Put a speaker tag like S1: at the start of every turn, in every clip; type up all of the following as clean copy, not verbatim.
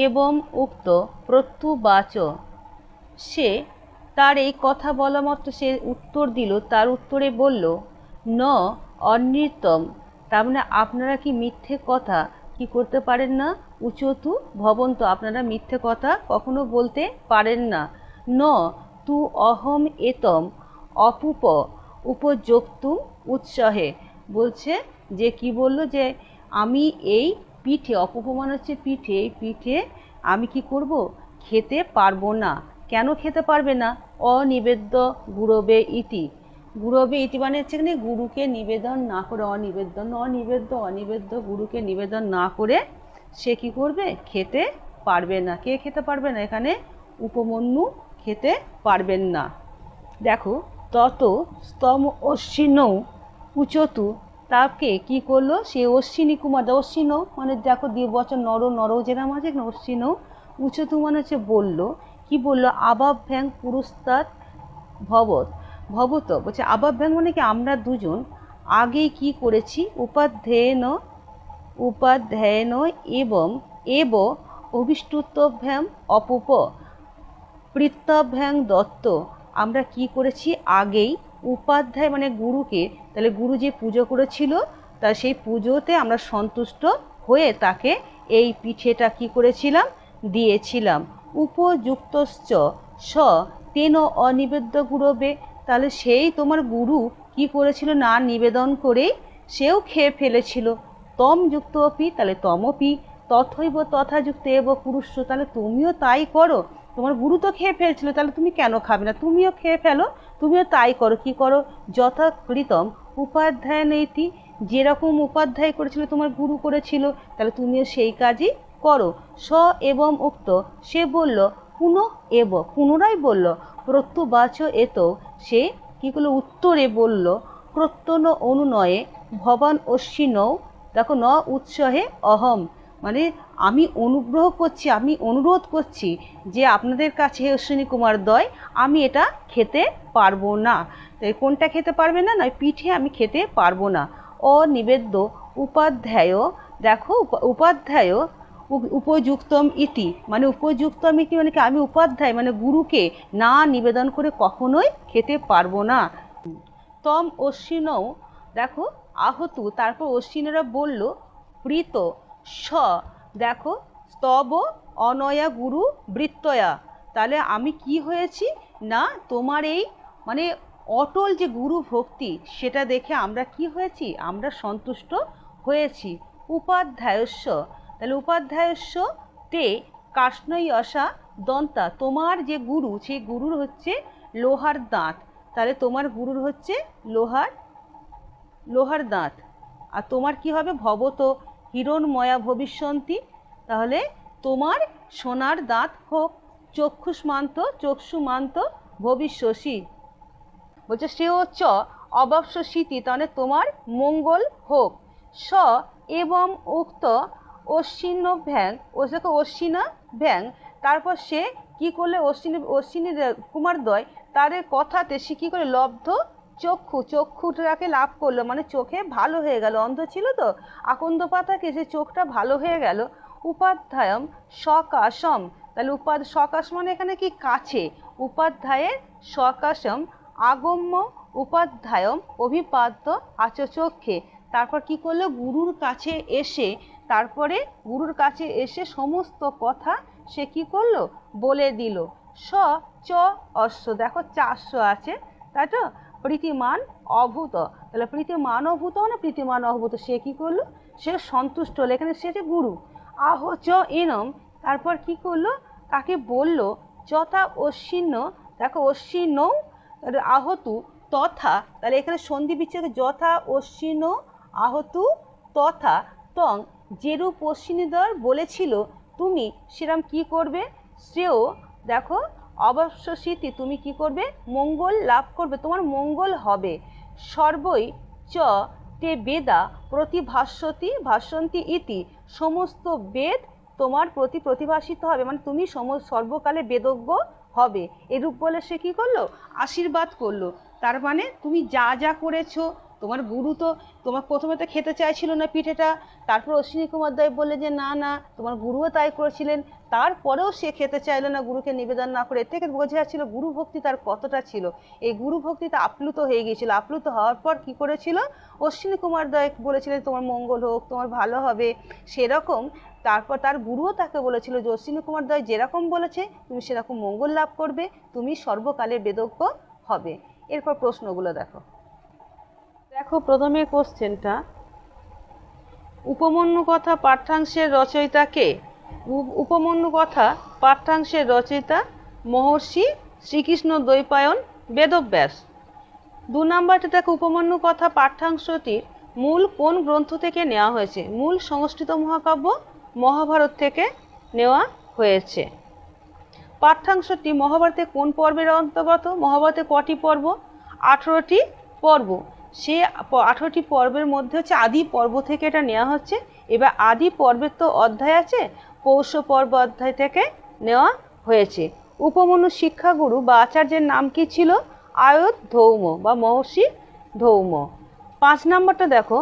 S1: এবং উক্ত প্রত্যুবাচ। সে তার এই কথা বলা মাত্র সে উত্তর দিল, তার উত্তরে বলল ন অনৃতম, তার মানে আপনারা কি মিথ্যে কথা কি করতে পারেন না? উচতু ভবন্ত, আপনারা মিথ্যে কথা কখনো বলতে পারেন না। ন তু অহম এতম অপুপ উপযোক্তুম উৎসাহে, বলছে যে কি বলল যে আমি এই পিঠে, অপমান হচ্ছে পিঠে, এই পিঠে আমি কি করব, খেতে পারবো না। কেন খেতে পারবে না? অনিবেদ্য গুরবে ইতি, গুরবে ইতি মানে হচ্ছে এখানে গুরুকে নিবেদন না করে, অনিবেদ্য গুরুকে নিবেদন না করে সে কি করবে, খেতে পারবে না। কে খেতে পারবে না? এখানে উপমন্যু খেতে পারবেন না। দেখো তত স্তম অশ্বিনৌ উচতু, তাকে কি করলো সে অশ্বিনী কুমার, অশ্বিন মানে দেখো দ্বিবচন নর যেরাম আছে না, অশ্বিনৌ উচতু মানে হচ্ছে বলল, কি বললো, আবাভ্যাং পুরস্তাৎ ভবত, বলছে আবাভ্যাং মানে কি আমরা দুজন আগেই কি করেছি, উপাধ্যায়ন এবং অভিষ্টুতভ্যাম অপুপ প্রীতভ্যাং দত্ত, আমরা কি করেছি আগেই, উপাধ্যায় মানে গুরুকে, তাহলে গুরু যে পুজো করেছিল তা সেই পুজোতে আমরা সন্তুষ্ট হয়ে তাকে এই পিঠেটা কি করেছিলাম, দিয়েছিলাম। উপযুক্তশ্চ স তেন অনিবেদ্য গুরবে, তাহলে সেই তোমার গুরু কি করেছিল না নিবেদন করেই সেও খেয়ে ফেলেছিল। তম যুক্ত অপি, তাহলে তমপি তথৈব তথাযুক্ত এব পুরুষ, তাহলে তুমিও তাই করো, তোমার গুরু তো খেয়ে ফেলছিল, তাহলে তুমি কেন খাবে না, তুমিও খেয়ে ফেলো, তুমিও তাই করো। কি করো, যথাকৃতম উপাধ্যায় নৈতি, যেরকম উপাধ্যায় করেছিল তোমার গুরু করেছিল, তাহলে তুমিও সেই কাজই করো। স এবং উক্ত, সে বলল পুনরায় বলল, প্রত্যুবাচ এত, সে কি করলো উত্তরে বলল, প্রত্যন অনুনয়ে ভবান অশ্বিনৌ, দেখো ন উৎসাহে অহম, মানে আমি অনুগ্রহ করছি, আমি অনুরোধ করছি যে আপনাদের কাছে অশ্বিনী কুমার দ্বয় আমি এটা খেতে পারবো না। তাই কোনটা খেতে পারবে না? না পিঠে আমি খেতে পারবো না। অনিবেদ্য উপাধ্যায়, দেখো উপাধ্যায় উপযুক্তম ইতি, মানে উপযুক্তম ইতি মানে কি আমি উপাধ্যায় মানে গুরুকে না নিবেদন করে কখনোই খেতে পারবো না। তম অশ্বিনৌ, দেখো আহতু, তারপর অশ্বিনেরা বলল প্রীত স, দেখো স্তব অনয়া গুরু বৃত্তয়া, তাহলে আমি কি হয়েছি না তোমার এই মানে অটল যে গুরু ভক্তি সেটা দেখে আমরা কি হয়েছি, আমরা সন্তুষ্ট হয়েছি। উপাধ্যায়স্য, তাহলে উপাধ্যায়স্য তে কাষ্ণয়সা দন্তা, তোমার যে গুরু সেই গুরুর হচ্ছে লোহার দাঁত, তাহলে তোমার গুরুর হচ্ছে লোহার দাঁত। আর তোমার কি হবে, ভবত হিরণময়া ভবিষ্যন্তি, তাহলে তোমার সোনার দাঁত হোক। চক্ষুষ্মান্ত ভবিষ্যসি, বলছে শ্রেয় চ অবাপস্যসিতি, তাহলে তোমার মঙ্গল হোক। স এবং উক্ত অশ্বিনভ্যাং, অশ্বিনা ভ্যাং, তারপর সে কি করলে অশ্বিনী কুমারদ্বয় তাদের কথাতে সে কী করে লব্ধ চক্ষুটাকে লাভ করলো, মানে চোখে ভালো হয়ে গেল, অন্ধ ছিল তো আকন্দ পাতাকে, যে চোখটা ভালো হয়ে গেল। উপাধ্যায়ম সকাশম, তাহলে সকাশ মানে এখানে কি কাছে, উপাধ্যায়ের সকাশম আগম্য উপাধ্যায়ম অভিপাদ্য আচচক্ষে, তারপর কি করলো গুরুর কাছে এসে, তারপরে গুরুর কাছে এসে সমস্ত কথা সে কি করলো বলে দিল। স চ অশ্ব, দেখো চারশো আছে তাই তো, প্রীতিমান অভূত, তাহলে প্রীতিমান অভূত মানে প্রীতিমান অভূত, সে কি করলো সে সন্তুষ্ট হলো, এখানে সে যে গুরু। আহ চ এনম, তারপর কি করলো তাকে বলল যথা অশ্বিন্য, দেখো অশ্বিন আহতু তথা, তাহলে এখানে সন্ধি বিচ্ছেদ যথা অশ্বিন আহতু তথা তং, যেরূপ অশ্বিনীদর বলেছিল তুমি সেরম কি করবে, শ্রেয়, দেখো অবশ্যসিতি, তুমি কি করবে মঙ্গল লাভ করবে, তোমার মঙ্গল হবে। সর্বই চ তে বেদা ভাষ্যন্তি ইতি, সমস্ত বেদ তোমার প্রতি প্রতিভাসিত হবে, মানে তুমি সর্বকালে বেদজ্ঞ হবে, এরূপ বলে সে কি করলো আশীর্বাদ করলো। তার মানে তুমি যা যা করেছো তোমার গুরু তো তোমার প্রথমে তো খেতে চাইছিল না পিঠেটা, তারপর অশ্বিনী কুমার দয় বললে যে না না, তোমার গুরুও তাই করেছিলেন, তারপরেও সে খেতে চাইলো না গুরুকে নিবেদন না করে। এর থেকে বোঝা যাচ্ছিল গুরু ভক্তি তার কতটা ছিল। এই গুরু ভক্তিতে আপ্লুত হয়ে গিয়েছিল। আপ্লুত হওয়ার পর কি করেছিল, অশ্বিনী কুমার দয় বলেছিলেন তোমার মঙ্গল হোক, তোমার ভালো হবে, সেরকম। তারপর তার গুরুও তাকে বলেছিল যে অশ্বিনী কুমার দয় যেরকম বলেছে তুমি সেরকম মঙ্গল লাভ করবে, তুমি সর্বকালের বেদজ্ঞ হবে। এরপর প্রশ্নগুলো দেখো। দেখো প্রথমে কোশ্চেনটা, উপমন্যু কথা পাঠ্যাংশের রচয়িতা কে? উপমন্যু কথা পাঠ্যাংশের রচয়িতা মহর্ষি শ্রীকৃষ্ণ দ্বৈপায়ন বেদব্যাস। 2 নম্বরটা দেখো, উপমন্যু কথা পাঠ্যাংশটির মূল কোন গ্রন্থ থেকে নেওয়া হয়েছে? মূল সংস্কৃত মহাকাব্য মহাভারত থেকে নেওয়া হয়েছে। পাঠ্যাংশটি মহাভারতে কোন পর্বের অন্তর্গত? মহাভারতে কটি পর্ব? 18টি পর্ব। সে 18টি পর্বের মধ্যে হচ্ছে আদি পর্ব থেকে এটা নেওয়া হচ্ছে। এবার আদি পর্বের তো অধ্যায় আছে, পৌষ পর্ব অধ্যায় থেকে নেওয়া হয়েছে। উপমন্যু শিক্ষাগুরু বা আচার্যের নাম কি ছিল? আয়ত ধৌম বা মহর্ষি ধৌম। 5 নম্বরটা দেখো,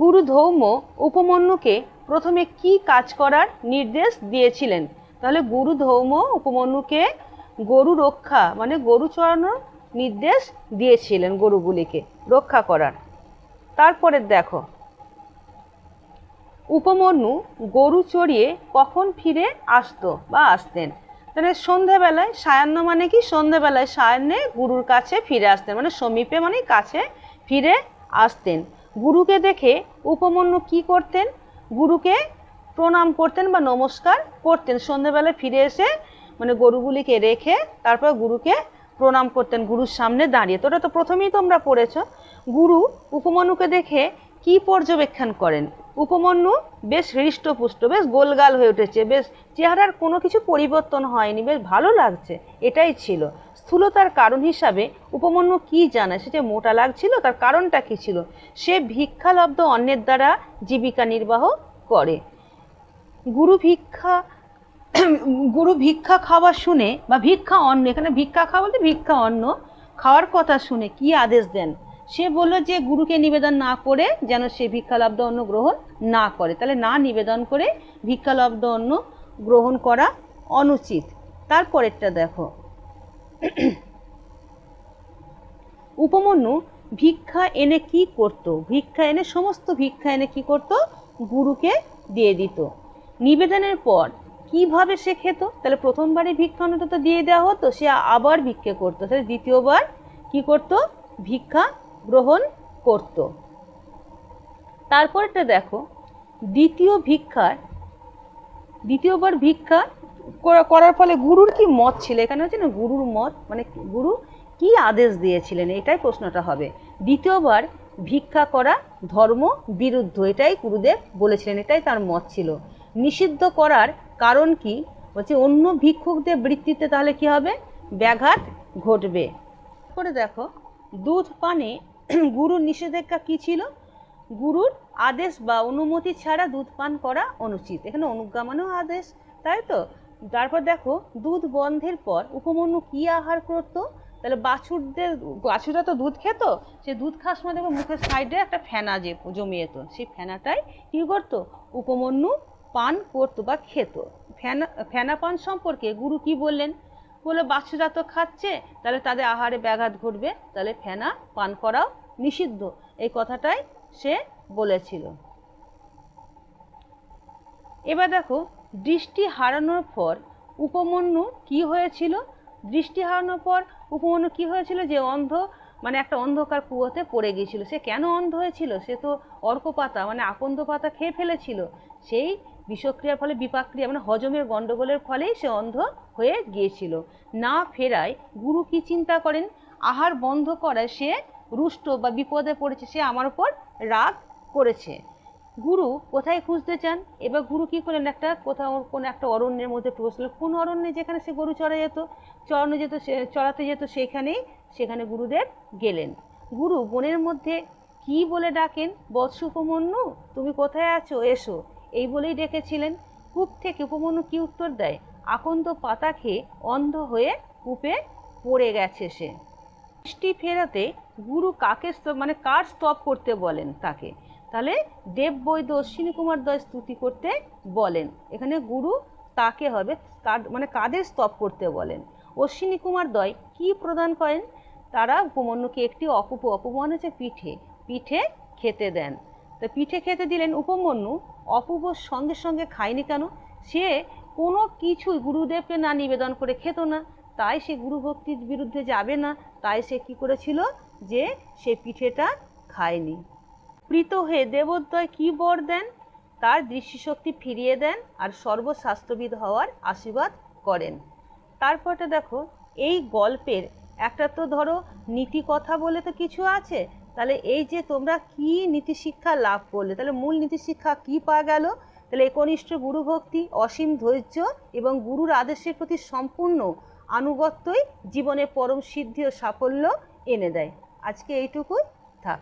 S1: গুরু ধৌম উপমন্যুকে প্রথমে কি কাজ করার নির্দেশ দিয়েছিলেন? তাহলে গুরু ধৌম উপমন্যুকে গরু রক্ষা মানে গরু চড়ানোর নির্দেশ দিয়েছিলেন, গরুগুলিকে রক্ষা করার। তারপরে দেখো, উপমন্যু গরু চড়িয়ে কখন ফিরে আসতো বা আসতেন? তাহলে সন্ধ্যাবেলায়। সায়াহ্ন মানে কি? সন্ধ্যাবেলায় সায়াহ্নে গুরুর কাছে ফিরে আসতেন, মানে সমীপে মানে কাছে ফিরে আসতেন। গুরুকে দেখে উপমন্যু কি করতেন? গুরুকে প্রণাম করতেন বা নমস্কার করতেন। সন্ধ্যাবেলায় ফিরে এসে মানে গরুগুলিকে রেখে তারপর গুরুকে প্রণাম করতেন গুরুর সামনে দাঁড়িয়ে। তো ওটা তো প্রথমেই তোমরা পড়েছো। গুরু উপমন্যুকে দেখে কি পর্যবেক্ষণ করেন? উপমন্যু বেশ হৃষ্টপুষ্ট, বেশ গোলগাল হয়ে উঠেছে, বেশ চেহারার কোনো কিছু পরিবর্তন হয়নি, বেশ ভালো লাগছে, এটাই ছিল। স্থূলতার কারণ হিসাবে উপমন্যু কি জানায়? সেটা মোটা লাগছিল, তার কারণটা কি ছিল? সে ভিক্ষালব্ধ অন্যের দ্বারা জীবিকা নির্বাহ করে। গুরু ভিক্ষা খাওয়া শুনে বা ভিক্ষা অন্ন, এখানে ভিক্ষা খাওয়া বলতে ভিক্ষা অন্ন খাওয়ার কথা শুনে কি আদেশ দেন? সে বলল যে গুরুকে নিবেদন না করে যেন সে ভিক্ষালব্ধ অন্ন গ্রহণ না করে। তাহলে না নিবেদন করে ভিক্ষালব্ধ অন্ন গ্রহণ করা অনুচিত। তারপরেরটা দেখো, উপমন্যু ভিক্ষা এনে কি করত? ভিক্ষা এনে সমস্ত ভিক্ষা এনে কি করত? গুরুকে দিয়ে দিত। নিবেদনের পর কিভাবে সে খেত? তাহলে প্রথমবারে ভিক্ষা অন্নটা তো দিয়ে দেওয়া হতো, সে আবার ভিক্ষে করতো, তাহলে দ্বিতীয়বার কি করত? ভিক্ষা গ্রহণ করত। তারপরটা দেখো, দ্বিতীয়বার ভিক্ষা করার ফলে গুরুর কি মত ছিল? এখানে হচ্ছে না গুরুর মত, মানে গুরু কি আদেশ দিয়েছিলেন, এটাই প্রশ্নটা হবে। দ্বিতীয়বার ভিক্ষা করা ধর্ম বিরুদ্ধ, এটাই গুরুদেব বলেছিলেন, এটাই তার মত ছিল। নিষিদ্ধ করার কারণ কি? বলছে অন্য ভিক্ষুকদের বৃত্তিতে তাহলে কি হবে? ব্যাঘাত ঘটবে। তারপরে দেখো, দুধ পানে গুরুর নিষেধাজ্ঞা কি ছিল? গুরুর আদেশ বা অনুমতি ছাড়া দুধ পান করা অনুচিত। এখানে অনুজ্ঞা মানেও আদেশ, তাই তো। তারপর দেখো, দুধ বন্ধের পর উপমন্যু কি আহার করতো? তাহলে বাছুররা তো দুধ খেত, সে দুধ খাওয়ার সময় দেখো মুখের সাইডে একটা ফেনা যে জমে যেত, সেই ফেনাটাই কি করতো? উপমন্যু পান করতো বা খেত। ফেনা পান সম্পর্কে গুরু কি বললেন? বলে বাছুররা তো খাচ্ছে, তাহলে তাদের আহারে ব্যাঘাত ঘটবে, তাহলে ফেনা পান করাও নিষিদ্ধ, এই কথাটাই সে বলেছিল। এবার দেখো, দৃষ্টি হারানোর পর উপমন্যু কি হয়েছিল? দৃষ্টি হারানোর পর উপমন্যু কি হয়েছিল? যে অন্ধ, মানে একটা অন্ধকার কুয়োতে পড়ে গিয়েছিল। সে কেন অন্ধ হয়েছিল? সে তো অর্ক পাতা মানে আকন্দ পাতা খেয়ে ফেলেছিল। সেই বিষক্রিয়ার ফলে বিপাকক্রিয়া মানে হজমের গণ্ডগোলের ফলেই সে অন্ধ হয়ে গিয়েছিল। না ফেরায় গুরু কি চিন্তা করেন? আহার বন্ধ করায় সে রুষ্ট বা বিপদে পড়েছে, সে আমার উপর রাগ করেছে। গুরু কোথায় খুঁজতে চান? এবার গুরু কি করলেন? কোনো একটা অরণ্যের মধ্যে প্রবেশ। কোন অরণ্যে? যেখানে সে গরু চড়াতে যেত সেখানে গুরুদেব গেলেন। গুরু বনের মধ্যে কি বলে ডাকেন? বৎস উপমন্যু, তুমি কোথায় আছো, এসো, এই বলেই ডেকেছিলেন। কূপ থেকে উপমন্যু কি উত্তর দেয়? আকন্দ পাতা খেয়ে অন্ধ হয়ে কূপে পড়ে গেছে সে। দৃষ্টি ফেরাতে গুরু কাকে মানে কার স্তব করতে বলেন তাকে? তাহলে দেববৈদ্য অশ্বিনী কুমার দ্বয় স্তুতি করতে বলেন। এখানে গুরু তাকে হবে, মানে কাদের স্তব করতে বলেন? অশ্বিনী কুমার দ্বয় কি প্রদান করেন? তারা উপমন্যুকে একটি অপমান হচ্ছে পিঠে পিঠে খেতে দেন। তো পিঠে খেতে দিলেন উপমন্যু। অপূর্ব সঙ্গে সঙ্গে খায়নি কেন? সে কোনো কিছুই গুরুদেবকে না নিবেদন করে খেত না, তাই সে গুরু ভক্তির বিরুদ্ধে যাবে না, তাই সে কী করেছিল যে সে পিঠেটা খায়নি। প্রীত হয়ে দেবোদ্দয় কী বর দেন? তার দৃষ্টিশক্তি ফিরিয়ে দেন আর সর্বস্বাস্থ্যবিদ হওয়ার আশীর্বাদ করেন। তারপরটা দেখো, এই গল্পের একটা তো ধরো নীতি কথা বলে তো কিছু আছে, তাহলে এই যে তোমরা কি নীতিশিক্ষা লাভ করলে, তাহলে মূল নীতিশিক্ষা কি পাওয়া গেল? তাহলে একনিষ্ঠ গুরুভক্তি, অসীম ধৈর্য এবং গুরুর আদেশের প্রতি সম্পূর্ণ আনুগত্যই জীবনে পরম সিদ্ধি ও সাফল্য এনে দেয়। আজকে এইটুকুই থাক।